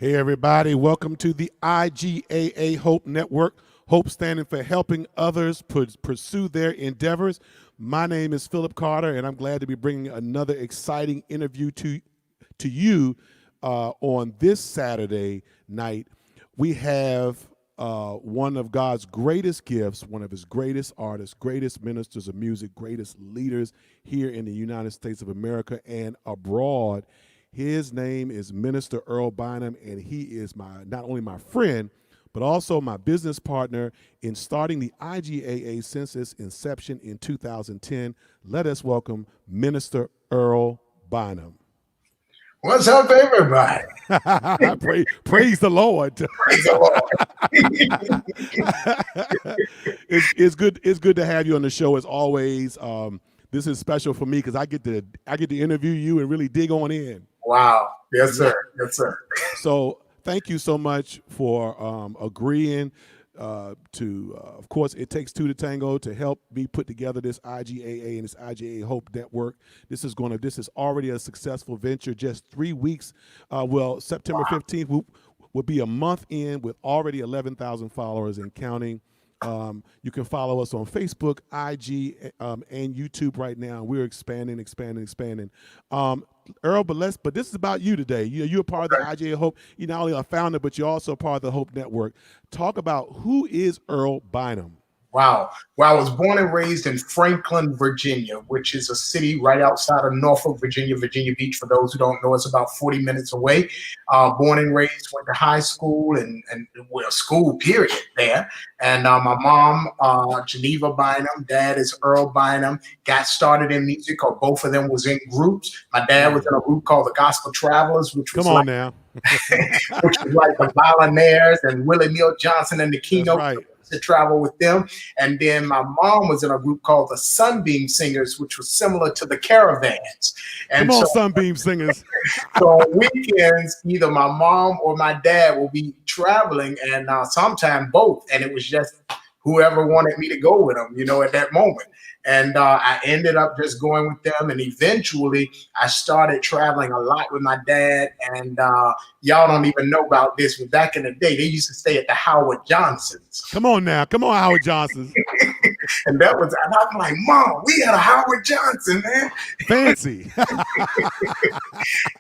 Hey, everybody. Welcome to the IGAA Hope Network. Hope standing for helping others pursue their endeavors. My name is Philip Carter, and I'm glad to be bringing another exciting interview to you on this Saturday night. We have one of God's greatest gifts, one of his greatest artists, greatest ministers of music, greatest leaders here in the United States of America and abroad. His name is Minister Earl Bynum, and he is not only my friend, but also my business partner in starting the IGAA since its inception in 2010. Let us welcome Minister Earl Bynum. What's up, everybody? Praise the Lord. Praise the Lord. It's good to have you on the show as always. This is special for me because I get to interview you and really dig on in. Wow. Yes, sir. Yes, sir. So thank you so much for agreeing to, of course, it takes two to tango to help me put together this IGAA and this IGAA Hope Network. This is already a successful venture. Just 3 weeks. September 15th will be a month in with already 11,000 followers and counting. You can follow us on Facebook, IG, and YouTube right now. We're expanding. Earl, but this is about you today. You're part of the IGA Hope. You're not only a founder, but you're also part of the Hope Network. Talk about who is Earl Bynum. Wow. Well, I was born and raised in Franklin, Virginia, which is a city right outside of Norfolk, Virginia Beach. For those who don't know, it's about 40 minutes away. Born and raised, went to high school and school period there. And my mom, Geneva Bynum, dad is Earl Bynum, got started in music, or both of them was in groups. My dad was in a group called the Gospel Travelers, which was which was like the Volunteers and Willie Neal Johnson and the Keynote. Right. To travel with them. And then my mom was in a group called the Sunbeam Singers, which was similar to the Caravans. And Come on, Sunbeam Singers. So on weekends, either my mom or my dad will be traveling, and sometimes both. And it was just whoever wanted me to go with them, at that moment. And I ended up just going with them. And eventually I started traveling a lot with my dad. And y'all don't even know about this, but back in the day, they used to stay at the Howard Johnsons. Come on, Howard Johnsons. And I'm like, Mom, we had a Howard Johnson, man. Fancy.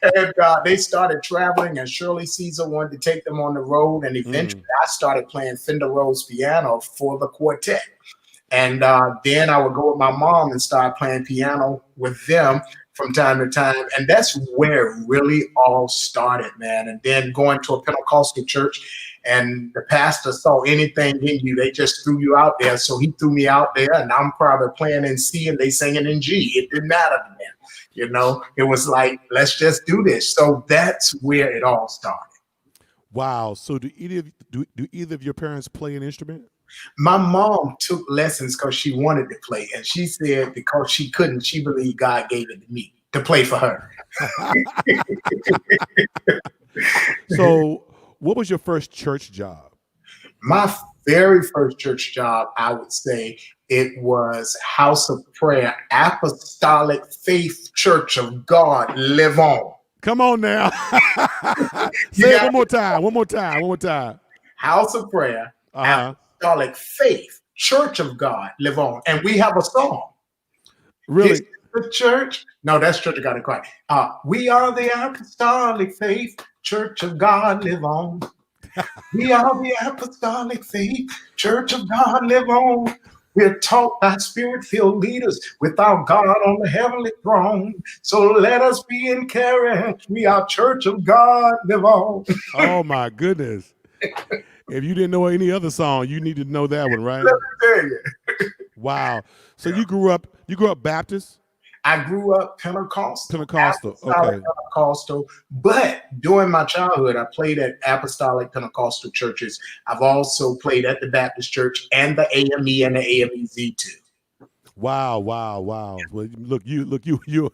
And they started traveling, and Shirley Caesar wanted to take them on the road. And eventually I started playing Fender Rhodes piano for the quartet. And then I would go with my mom and start playing piano with them from time to time. And that's where it really all started, man. And then going to a Pentecostal church, and the pastor saw anything in you, they just threw you out there. So he threw me out there, and I'm probably playing in C and they singing in G. It didn't matter to them. It was like, let's just do this. So that's where it all started. Wow. So do either of your parents play an instrument? My mom took lessons because she wanted to play, and she said because she couldn't, she believed God gave it to me to play for her. So what was your first church job? My very first church job, I would say it was House of Prayer, Apostolic Faith Church of God, Live On. Come on now. Say it one more time. House of Prayer, Apostolic Faith Church of God, Live On. And we have a song. Really? This is the church? No, that's Church of God in Christ. We are the Apostolic Faith Church of God, Live On. We are the Apostolic Faith Church of God, Live On. We're taught by spirit-filled leaders with our God on the heavenly throne. So let us be encouraged. We are Church of God, Live On. Oh my goodness. If you didn't know any other song, you need to know that one, right? Let me tell you. Wow. So you grew up Baptist? I grew up Pentecostal. Okay. Pentecostal. But during my childhood, I played at Apostolic Pentecostal churches. I've also played at the Baptist church and the AME and the AMEZ too. Wow. Well, look, you.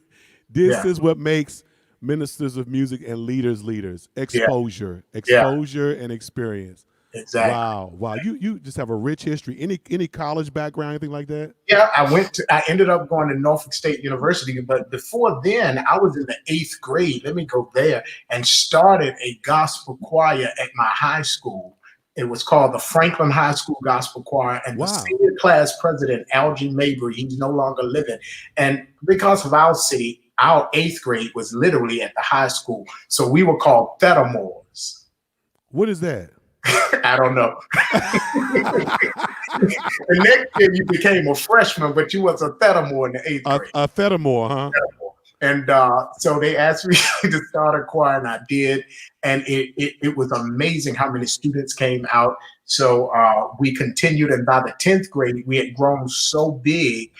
This is what makes ministers of music and leaders. Exposure and experience. Exactly. Wow. You just have a rich history. Any college background, anything like that? Yeah, I ended up going to Norfolk State University, but before then, I was in the 8th grade. Let me go there and started a gospel choir at my high school. It was called the Franklin High School Gospel Choir, and the Wow. senior class president, Algie Mabry, he's no longer living. And because of our city, our 8th grade was literally at the high school, so we were called Thetamores. What is that? I don't know. The next year you became a freshman, but you was a Thetamore in the 8th grade. A Thetamore, huh? And so they asked me to start a choir, and I did. And it was amazing how many students came out. So we continued, and by the 10th grade, we had grown so big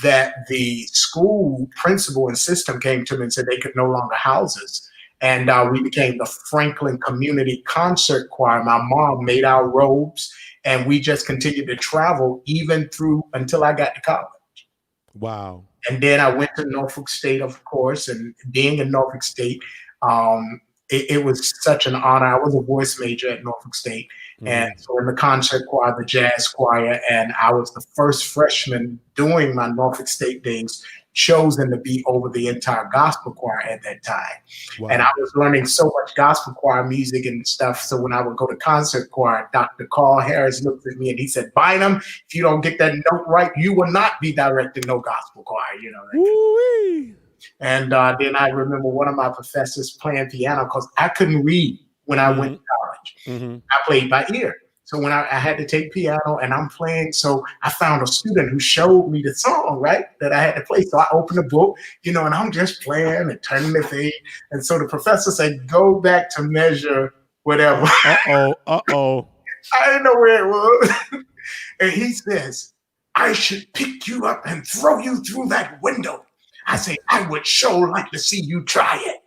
that the school principal and system came to me and said they could no longer house us. And we became the Franklin Community Concert Choir. My mom made our robes, and we just continued to travel even through until I got to college. Wow. And then I went to Norfolk State, of course, and being in Norfolk State, it was such an honor. I was a voice major at Norfolk State. And so in the concert choir, the jazz choir, and I was the first freshman doing my Norfolk State days, chosen to be over the entire gospel choir at that time. Wow. And I was learning so much gospel choir music and stuff. So when I would go to concert choir, Dr. Carl Harris looked at me and he said, Bynum, if you don't get that note right, you will not be directing no gospel choir, you know. Woo-wee. And then I remember one of my professors playing piano because I couldn't read when I went to college. I played by ear. So when I had to take piano and I'm playing, so I found a student who showed me the song, right, that I had to play. So I opened the book, you know, and I'm just playing and turning the page. And so the professor said, go back to measure whatever. Uh-oh. I didn't know where it was. And he says, I should pick you up and throw you through that window. I say, I would sure like to see you try it.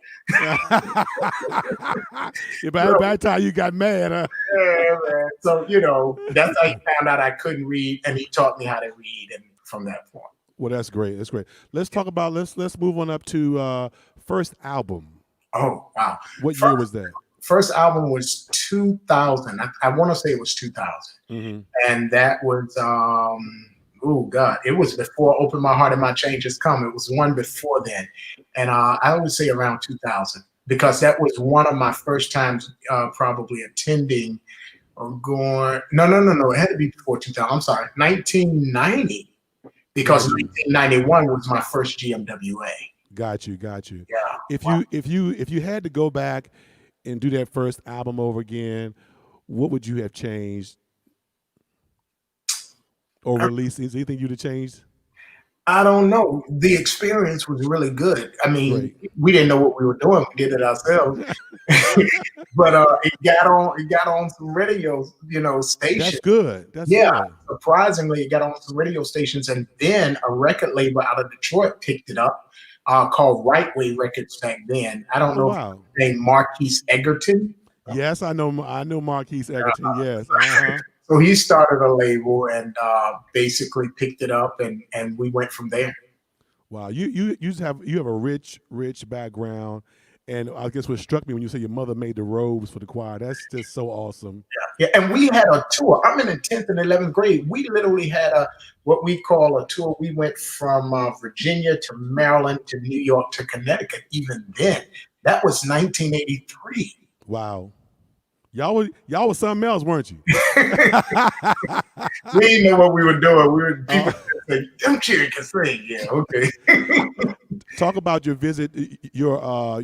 By the time you got mad, huh? Yeah, man. So, you know, that's how he found out I couldn't read, and he taught me how to read, and from that point. Well, that's great. That's great. Let's talk about let's move on up to first album. Oh, wow. What year was that? First album was 2000. I want to say it was 2000. And that was oh God, it was before Open My Heart and My Changes Come. It was one before then. And I would say around 2000, because that was one of my first times probably attending or going. No. It had to be before 2000. I'm sorry, 1990, because 1991 was my first GMWA. Got you. Yeah. If you had to go back and do that first album over again, what would you have changed or released? Is there anything you'd have changed? I don't know. The experience was really good. I mean, we didn't know what we were doing. We did it ourselves. But it got on some radio, you know, stations. That's good. Surprisingly, it got on some radio stations, and then a record label out of Detroit picked it up, called Right Way Records back then. I don't know if his name Marquise Egerton. Yes, I know Marquise Egerton. Yes. So he started a label and basically picked it up, and we went from there. Wow, you have a rich background, and I guess what struck me when you said your mother made the robes for the choir, that's just so awesome. Yeah, and we had a tour. I'm in the 10th and 11th grade. We literally had what we call a tour. We went from Virginia to Maryland to New York to Connecticut. Even then, that was 1983. Wow. Y'all were something else, weren't you? We didn't know what we were doing. People say, "Them children can sing." Yeah, okay. Talk about your visit, your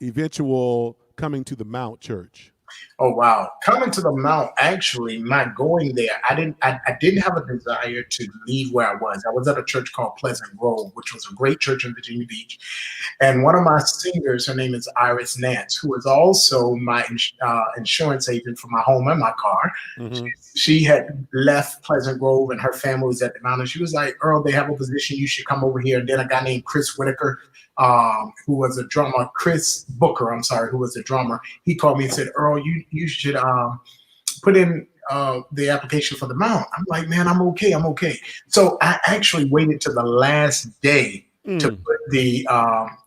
eventual coming to the Mount Church. Oh wow, coming to the Mount. Actually, my going there, I didn't have a desire to leave where I was. I was at a church called Pleasant Grove, which was a great church in Virginia Beach. And one of my singers, her name is Iris Nance, who is also my insurance agent for my home and my car. She had left Pleasant Grove, and her family was at the mountain. She was like, "Earl, they have a position. You should come over here." And then a guy named Chris Whitaker, who was a drummer, Chris Booker, I'm sorry, who was a drummer, he called me and said, "Earl, you should put in the application for the Mount." I'm like, "Man, I'm okay. So I actually waited to the last day to put the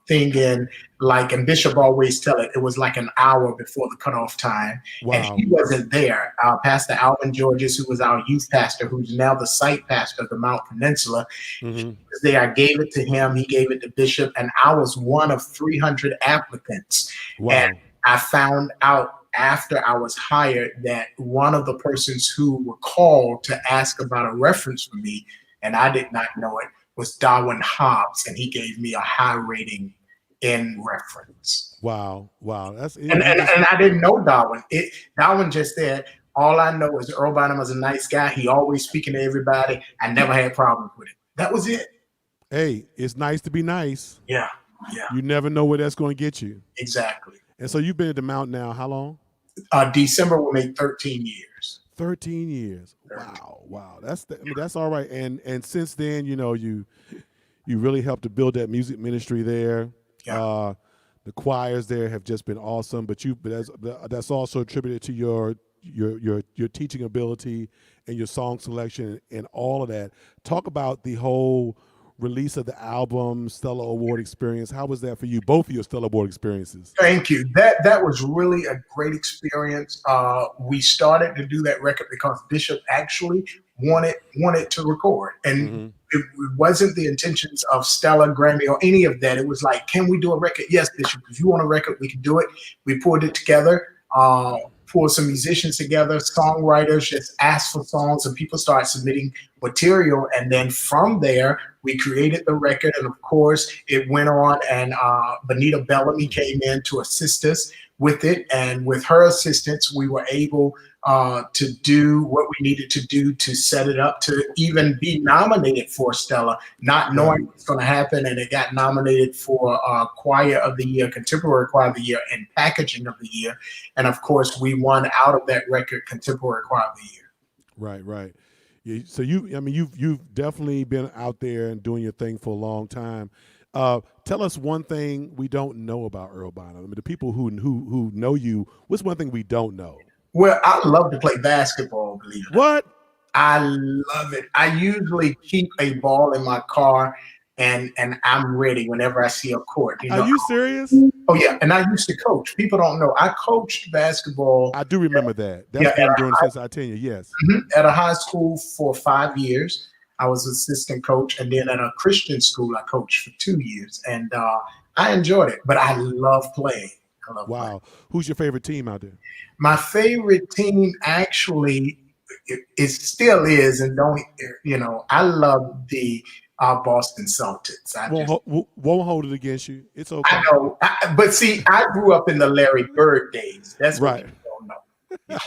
thing in, like, and Bishop always tell it, it was like an hour before the cutoff time, and Wow. he wasn't there. Pastor Alvin Georges, who was our youth pastor, who's now the site pastor of the Mount Peninsula, he was there. I gave it to him. He gave it to Bishop, and I was one of 300 applicants. Wow. And I found out after I was hired that one of the persons who were called to ask about a reference for me, and I did not know it, was Darwin Hobbs, and he gave me a high rating in reference. Wow. Wow. That's And I didn't know Darwin. Darwin just said, all I know is Earl Bynum was a nice guy. He always speaking to everybody. I never had problems with it. That was it. Hey, it's nice to be nice. Yeah. Yeah. You never know where that's going to get you. Exactly. And so you've been at the Mount now how long? December will make 13 years. 13 years. Wow. Wow. That's all right. And since then, you really helped to build that music ministry there. Yeah. The choirs there have just been awesome, but that's also attributed to your teaching ability and your song selection and all of that. Talk about the whole release of the album, Stellar Award experience. How was that for you? Both of your Stellar Award experiences. Thank you. That was really a great experience. We started to do that record because Bishop actually wanted to record, and it wasn't the intentions of Stella, Grammy, or any of that. It was like, can we do a record? Yes, Bishop. If you want a record, we can do it. We pulled it together. Pulled some musicians together, songwriters just asked for songs, and people started submitting material. And then from there, we created the record. And of course, it went on, and Bonita Bellamy came in to assist us with it. And with her assistance, we were able to do what we needed to do to set it up to even be nominated for Stella, not knowing what's going to happen. And it got nominated for Choir of the Year, Contemporary Choir of the Year, and Packaging of the Year. And of course, we won out of that record, Contemporary Choir of the Year. Right, right. Yeah, so you've definitely been out there and doing your thing for a long time. Tell us one thing we don't know about Earl Bynum. I mean, the people who know you, what's one thing we don't know? Well, I love to play basketball, believe it. What? I love it. I usually keep a ball in my car, and I'm ready whenever I see a court. Are you serious? Oh, yeah. And I used to coach. People don't know. I coached basketball. I do remember that. That's been during since I tenure, yes. At a high school for 5 years. I was assistant coach. And then at a Christian school, I coached for 2 years. And I enjoyed it. But I love playing. Wow. Who's your favorite team out there? My favorite team actually, it still is, and I love the Boston Celtics. Won't hold it against you. It's okay. I know, but see, I grew up in the Larry Bird days. That's what you don't know.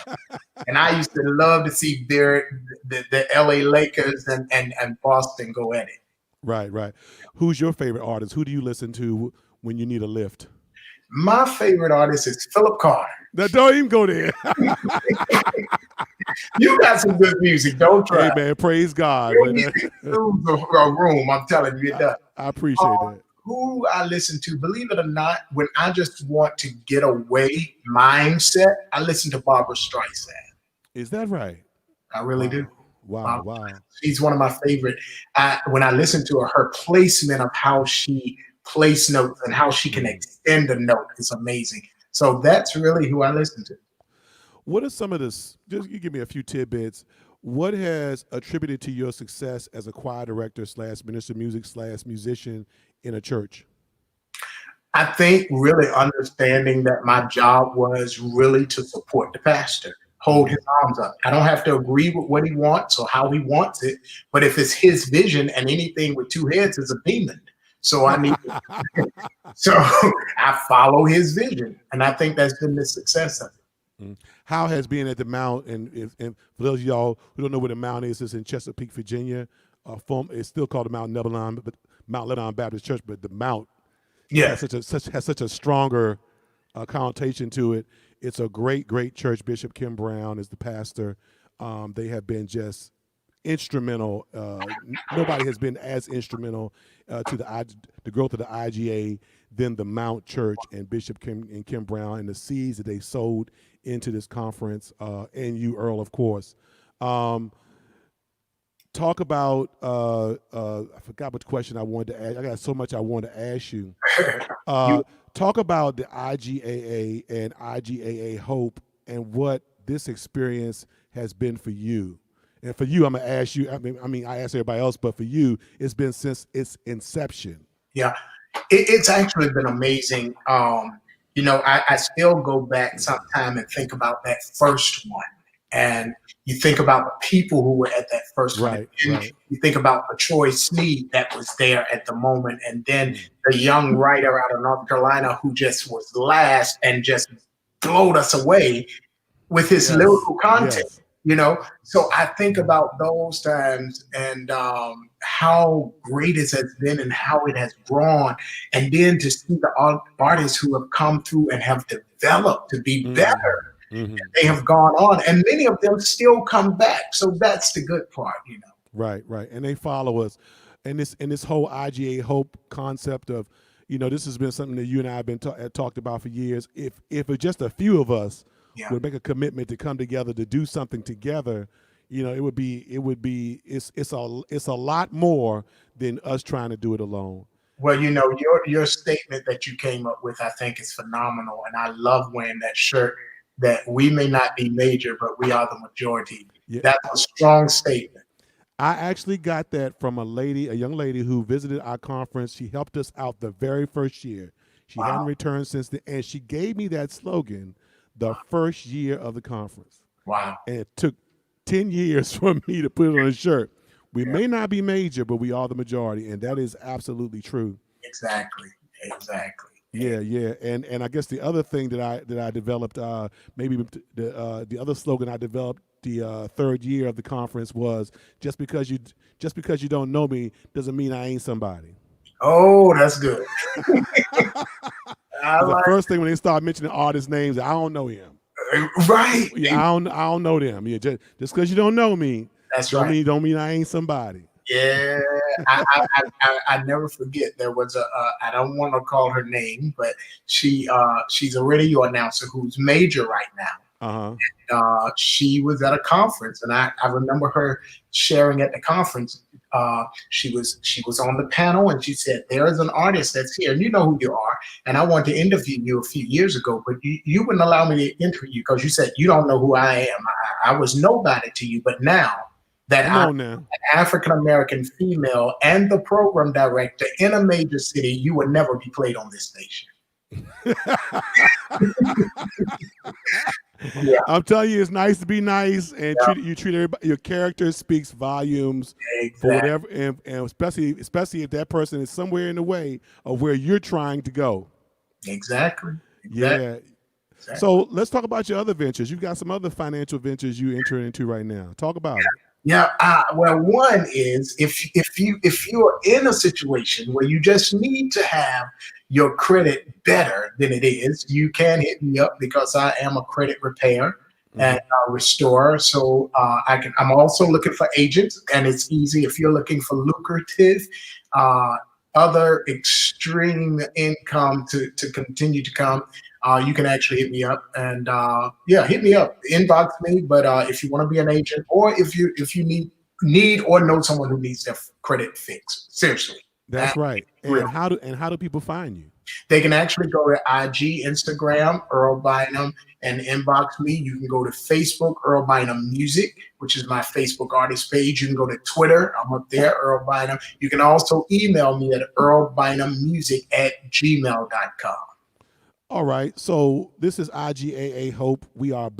And I used to love to see the LA Lakers and Boston go at it. Right, right. Who's your favorite artist? Who do you listen to when you need a lift? My favorite artist is Philip Carter. Now, don't even go there. You got some good music. Don't try. Hey, man, praise God. Through the room, I'm telling you, it does. I appreciate that. Who I listen to, believe it or not, when I just want to get away mindset, I listen to Barbara Streisand. Is that right? I really do. Wow. She's one of my favorite. When I listen to her placement of how she plays notes and how she can extend a note is amazing. So that's really who I listen to. What are some of this? Just you give me a few tidbits. What has attributed to your success as a choir director / minister of music / musician in a church? I think really understanding that my job was really to support the pastor, hold his arms up. I don't have to agree with what he wants or how he wants it, but if it's his vision, and anything with two heads is a demon. So I need so I follow his vision, and I think that's been the success of it. How has being at the Mount, and for those of y'all who don't know where the Mount is, it's in Chesapeake, Virginia. It's still called the Mount Lebanon, but Mount Lebanon Baptist Church, but the Mount has such a stronger connotation to it. It's a great church. Bishop Kim Brown is the pastor. They have been just instrumental. Nobody has been as instrumental to the growth of the IGA than the Mount Church and Bishop Kim Brown, and the seeds that they sowed into this conference, and you, Earl, of course. talk about I forgot what question I wanted to ask. I got so much I wanted to ask you. You, Talk about the IGAA and IGAA Hope and what this experience has been for you. And for you, I'm gonna ask you. I mean, I asked everybody else, but for you, it's been since its inception. yeah, it's actually been amazing. I still go back sometime and think about that first one. And you think about the people who were at that first one. Right, And then right. you think about the Troy Sneed that was there at the moment. And then Mm. the young writer out of North Carolina who just was last and just blowed us away with his Yes, lyrical content, yes. you know. So I think about those times and how great it has been and how it has grown, and then to see the artists who have come through and have developed to be Mm-hmm. better. Mm-hmm. They have gone on, and many of them still come back. So that's the good part, you know. Right, right. And they follow us. And this whole IGA Hope concept of, this has been something that you and I have been talked about for years. If it's just a few of us Yeah. would make a commitment to come together to do something together, it's a lot more than us trying to do it alone. Well, your statement that you came up with, I think, is phenomenal, and I love wearing that shirt. That we may not be major, but we are the majority. Yeah. That's a strong statement. I actually got that from a young lady who visited our conference. She helped us out the very first year. She hadn't Wow, returned since then, and she gave me that slogan the first year of the conference. wow, And it took 10 years for me to put it on a shirt. We yeah, may not be major, but we are the majority, and that is absolutely true. exactly, exactly. Yeah, yeah, and I guess the other thing that I developed, maybe the other slogan I developed the third year of the conference was just because you don't know me doesn't mean I ain't somebody. Oh, that's good. I Because the like first thing when they start mentioning artist names, I don't know him. right. Yeah, I don't know them. Yeah, just because you don't know me, That's don't right. mean don't mean I ain't somebody. Yeah, I never forget. There was I don't want to call her name, but she's a radio announcer who's major right now. Uh huh. She was at a conference, and I remember her sharing at the conference. She was on the panel, and she said, "There is an artist that's here, and you know who you are. And I wanted to interview you a few years ago, but you wouldn't allow me to interview you because you said you don't know who I am. I was nobody to you, but now that Come I'm on now. an African American female and the program director in a major city, you would never be played on this station." Yeah, I'm telling you, it's nice to be nice and yeah, treat everybody. Your character speaks volumes for exactly, whatever, and especially if that person is somewhere in the way of where you're trying to go. exactly, exactly, Yeah. exactly. So let's talk about your other ventures. You've got some other financial ventures you enter into right now. Talk about it. Yeah, well, one is if you are in a situation where you just need to have your credit better than it is, you can hit me up because I am a credit repair and Hmm. restorer. So I'm also looking for agents, and it's easy if you're looking for lucrative, uh, other extreme income to continue to come. You can actually hit me up and yeah, hit me up, inbox me. But if you want to be an agent, or if you need or know someone who needs their credit fixed, seriously, That's right. real. And how do people find you? They can actually go to IG, Instagram, Earl Bynum, and inbox me. You can go to Facebook, Earl Bynum Music, which is my Facebook artist page. You can go to Twitter. I'm up there, Earl Bynum. You can also email me at earlbynummusic@gmail.com. All right. So this is IGAA Hope. We're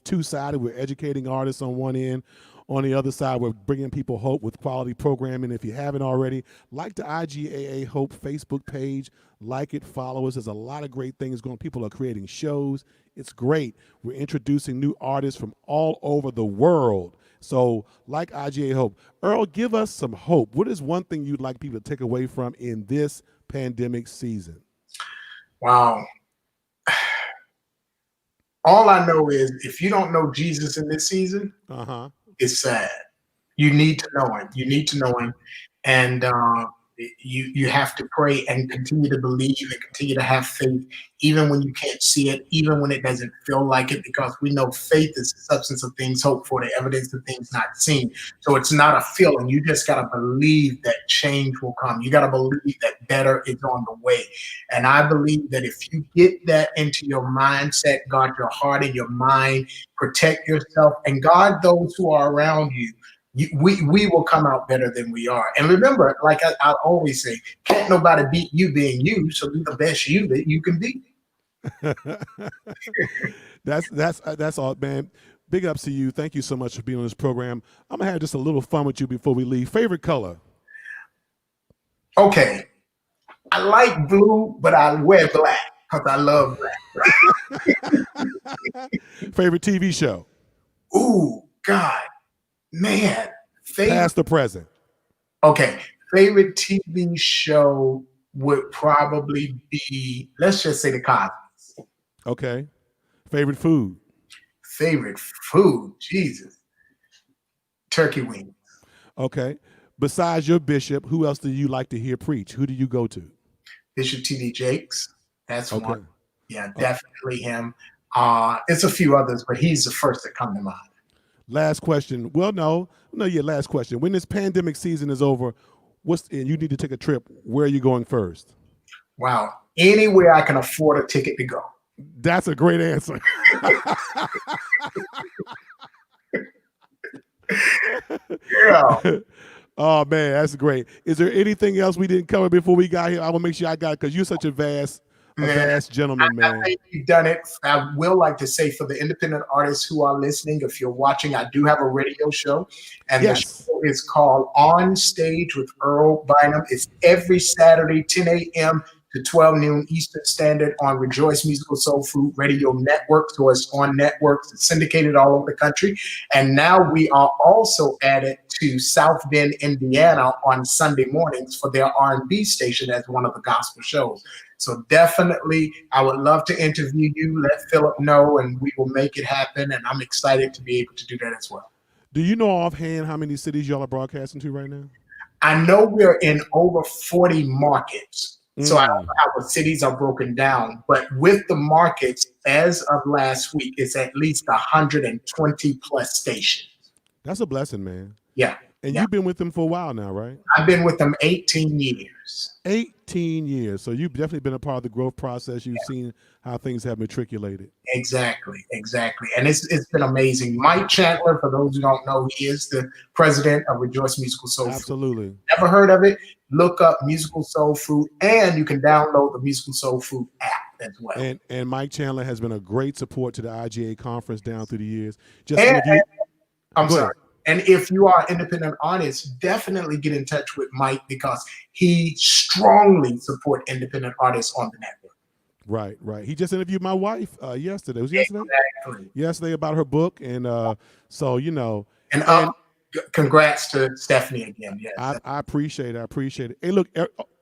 two-sided. We're educating artists on one end. On the other side, we're bringing people hope with quality programming. If you haven't already, like the IGAA Hope Facebook page, like it, follow us. There's a lot of great things going. People are creating shows. It's great. We're introducing new artists from all over the world. So, like IGA Hope, Earl, give us some hope. What is one thing you'd like people to take away from in this pandemic season? Wow. All I know is if you don't know Jesus in this season, Uh huh. it's sad. You need to know him. You need to know him. And you have to pray and continue to believe and continue to have faith, even when you can't see it, even when it doesn't feel like it, because we know faith is the substance of things hoped for, the evidence of things not seen. So it's not a feeling. You just got to believe that change will come. You got to believe that better is on the way. And I believe that if you get that into your mindset, guard your heart and your mind, protect yourself, and guard those who are around you, we will come out better than we are. And remember, like I always say, can't nobody beat you being you, so be the best you that you can be. That's all, man. Big ups to you. Thank you so much for being on this program. I'm gonna have just a little fun with you before we leave. Favorite color? Okay, I like blue, but I wear black because I love black. Favorite TV show? Ooh, God. Man, past or present? Okay, favorite TV show would probably be, let's just say, The Cosby's. Okay. Favorite food? Favorite food, Jesus, turkey wings. Okay. Besides your bishop, who else do you like to hear preach? Who do you go to? Bishop T.D. Jakes. That's okay. one. Yeah, definitely him. It's a few others, but he's the first that come to mind. Last question. Well, no, yeah, last question. When this pandemic season is over, and you need to take a trip, where are you going first? Wow. Anywhere I can afford a ticket to go. That's a great answer. Yeah. Oh, man, that's great. Is there anything else we didn't cover before we got here? I will make sure I got it, because you're such a vast gentleman, man. I think you've done it. I will like to say, for the independent artists who are listening, if you're watching, I do have a radio show, and the show is called On Stage with Earl Bynum. It's every Saturday, 10 a.m. to 12 noon Eastern Standard on Rejoice Musical Soul Food Radio Network. So it's on networks. It's syndicated all over the country. And now we are also added to South Bend, Indiana on Sunday mornings for their R&B station as one of the gospel shows. So definitely, I would love to interview you, let Philip know, and we will make it happen. And I'm excited to be able to do that as well. Do you know offhand how many cities y'all are broadcasting to right now? I know we're in over 40 markets. So I don't know how the cities are broken down, but with the markets, as of last week, it's at least 120 plus stations. That's a blessing, man. Yeah. And you've been with them for a while now, right? I've been with them 18 years. 18 years. So you've definitely been a part of the growth process. You've seen how things have matriculated. Exactly. And it's been amazing. Mike Chandler, for those who don't know, he is the president of Rejoice Musical Soul Food. Absolutely. Never heard of it? Look up Musical Soul Food, and you can download the Musical Soul Food app as well. And Mike Chandler has been a great support to the IGAA conference down through the years. And if you are an independent artist, definitely get in touch with Mike, because he strongly supports independent artists on the network. Right. He just interviewed my wife yesterday. Was it yesterday? Exactly. Yesterday, about her book. And so, you know. And congrats to Stephanie again. Yes. I appreciate it. Hey, look,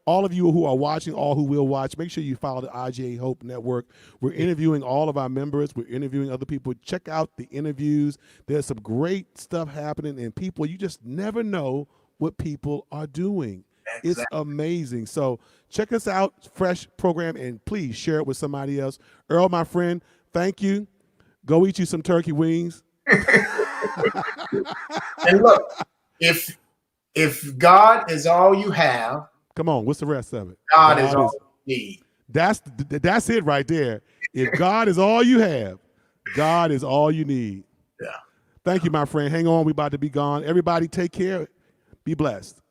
all of you who are watching, all who will watch, make sure you follow the IGA Hope Network. We're interviewing all of our members. We're interviewing other people. Check out the interviews. There's some great stuff happening, and people, you just never know what people are doing. Exactly. It's amazing. So check us out, fresh program, and please share it with somebody else. Earl, my friend, thank you. Go eat you some turkey wings. And look, if God is all you have, come on, what's the rest of it? God is all you need. That's it right there. If God is all you have, God is all you need. Yeah. Thank you, my friend. Hang on, we about to be gone. Everybody take care. Be blessed.